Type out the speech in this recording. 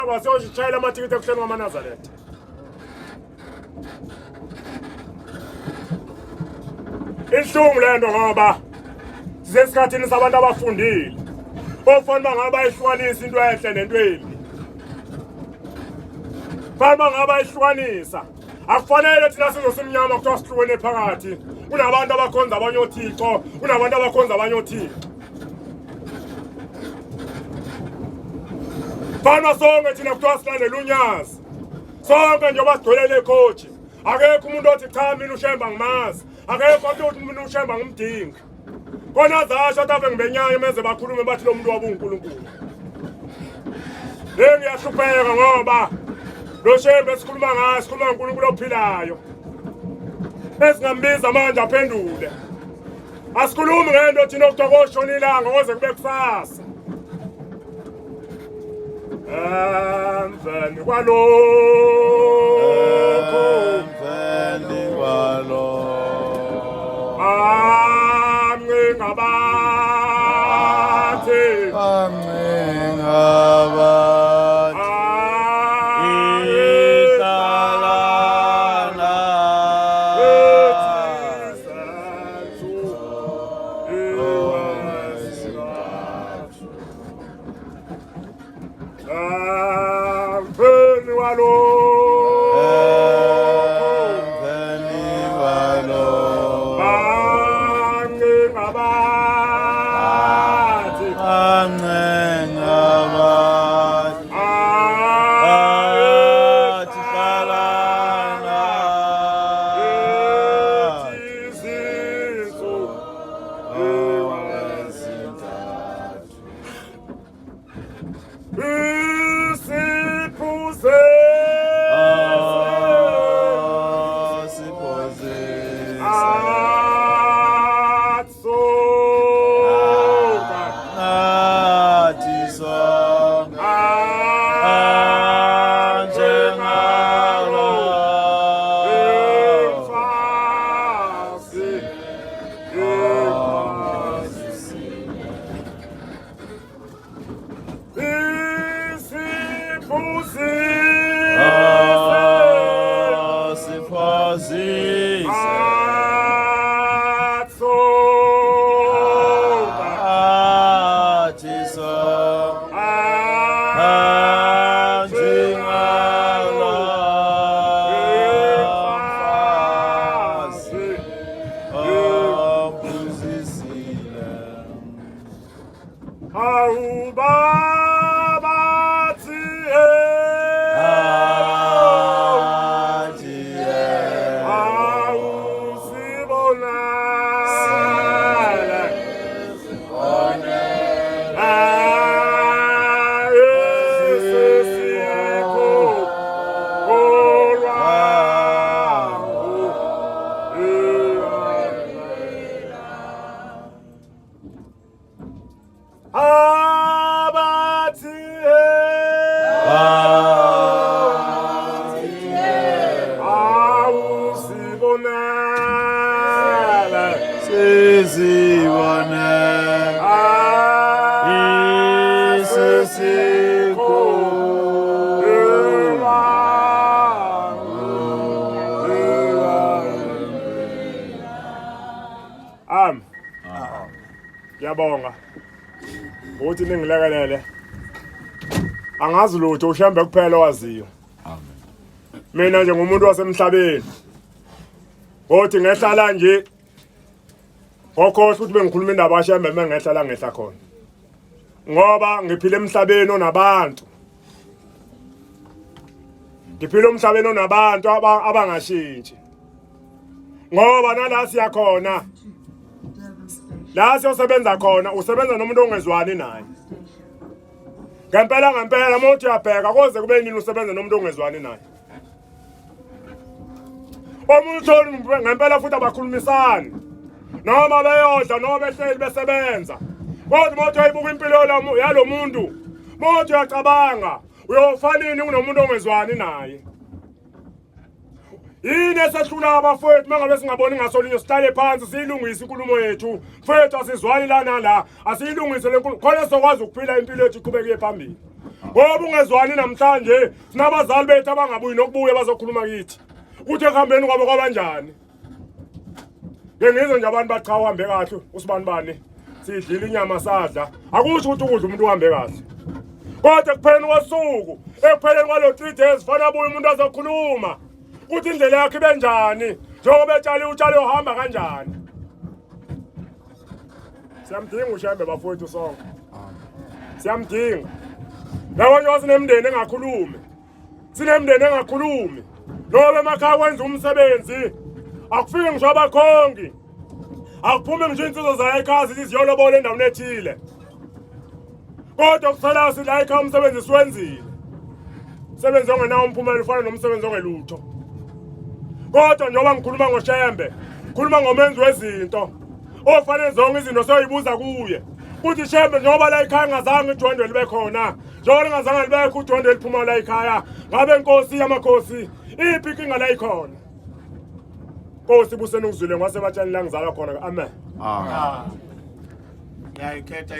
Wasiyositshayela amathikithi ekuseni kwaManazaretha. Inhlungu lento ngoba sisesikhathini sabantu abafundile. Ofana bangaba bayihlukanisa into ehle nento embi. Baba ngaba bayihlukanisa. Akufanele thina sizosimnyama kuthiwa sihlukene phakathi. Kunabantu abakhonza abanye oThixo, kunabantu abakhonza abanye oThixo. Bana sonke thina kuthiwa silandela unyazi. Sonke njengoba sigcwelele ecoach. Akekho umuntu othi cha mina uShemba ngimazi. Akekho umuntu uShemba ngimdingi. Kona zasho ave ngibenyanya meze bakhulume bathi lo muntu wabuNkulunkulu. Ngiyahlupheka ngoba lo Shemba esikhuluma ngayo sikhuluma ngoNkulunkulu ophilayo. Esingambiza manje aphendule. Asikhulumi ngento thina okuthiwa koshona ilanga koze kube kusasa. Emveni kwalokho Ngiyabonga ukuthi ningilekelele. Angazi lutho uShembe kuphela owaziyo. Amen. Mina nje ngumuntu wasemhlabeni. Othi ngehlala nje ngokhohle ukuthi bengikhuluma indaba kaShembe mengehlala ngehla khona. Ngoba ngiphila emhlabeni onabantu. Ngiphila emhlabeni onabantu abangashintshi. Ngoba nala siyakhona. La siyosebenza khona usebenza nomuntu ongezwani naye. Ngempela mothi uyabheka koze kube nini usebenza nomuntu ongezwani naye. Omuntu ngempela futhi abakhulumisani. Noma beyodla noma behleli besebenza. Kodwa mothi uyibuka impilo yalo muntu. Mothi uyacabanga uyofanini kunomuntu ongezwani naye. yini esehlula abafowethu mangabe singaboni ngasolinye sihlale phansi siyilungise inkulumo yethu mfowethu asizwani lana la asiyilungise le nkulumo khona sokwazi ukuphila impilo yethu iqhubeke phambili ngoba ungezwani namhlanje sinabazali bethu abangabuyi nokubuya bazokhuluma kithi ukuthi ekuhambeni kwabo kwabanjani ngengizwe nje abantu bacha uhambe kahle usibanibani sidlile inyama sadla akusho ukuthi ukudla umuntu uhambe kahle kodwa ekupheleni kosuku ekupheleni kwalo 3 days fana abuye umuntu azokhuluma ukuthi indlela yakhe benjani njengoba etshale utshalo uhamba kanjani siyamdinga uShembe bafowethu sonke siyamdinga nawo sinemndeni engakhulumi sinemndeni engakhulumi ngoba emakhaya kwenza umsebenzi akufike ngisho abakhongi akuphume nje insizwa zayo ekhaya iziyolobola endaweni ethile kodwa kusala sila ekhaya umsebenzi siwenzile umsebenzi ongenawo umphumela ufana nomsebenzi ongelutho kodwa njengoba ngikhuluma ngoShembe ngikhuluma ngomenzi wezinto ofanele zonke izinto soyibuza kuye uthi Shembe njengoba la ekhaya ngazange ujondwe libe khona njengoba ngazange libe ujondwe liphuma la ekhaya ngabe inkosi yamakhosi iphi inkinga la ikhona Nkosi buseni ukuzwile ngwase batshani la ngizala khona amen ngiyayikhetha